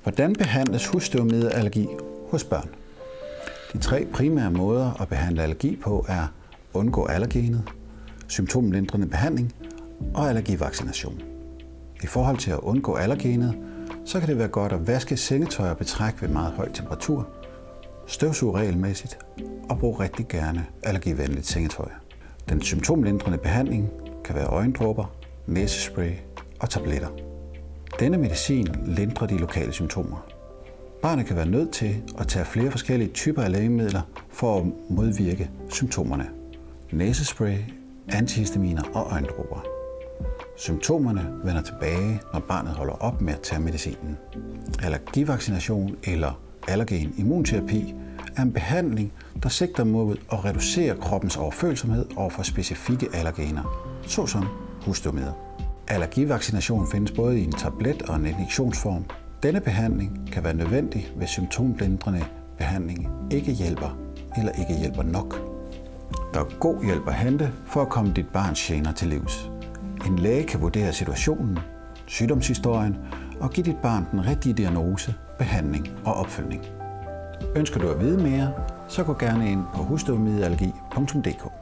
Hvordan behandles husstøvmiddelallergi hos børn? De 3 primære måder at behandle allergi på er undgå allergenet, symptomlindrende behandling og allergivaccination. I forhold til at undgå allergenet, så kan det være godt at vaske sengetøj og betræk ved meget høj temperatur, støvsuge regelmæssigt og bruge rigtig gerne allergivenligt sengetøj. Den symptomlindrende behandling kan være øjendråber, næsespray og tabletter. Denne medicin lindrer de lokale symptomer. Barnet kan være nødt til at tage flere forskellige typer af lægemidler for at modvirke symptomerne. Næsespray, antihistaminer og øjendråber. Symptomerne vender tilbage, når barnet holder op med at tage medicinen. Allergivaccination eller allergen immunterapi er en behandling, der sigter mod at reducere kroppens overfølsomhed over for specifikke allergener, såsom husstøvmidder. Allergivaccination findes både i en tablet og en injektionsform. Denne behandling kan være nødvendig, hvis symptomlindrende behandling ikke hjælper eller ikke hjælper nok. Der er god hjælp at hente for at komme dit barns gener til livs. En læge kan vurdere situationen, sygdomshistorien og give dit barn den rigtige diagnose, behandling og opfølgning. Ønsker du at vide mere, så gå gerne ind på husstøvmiddelallergi.dk.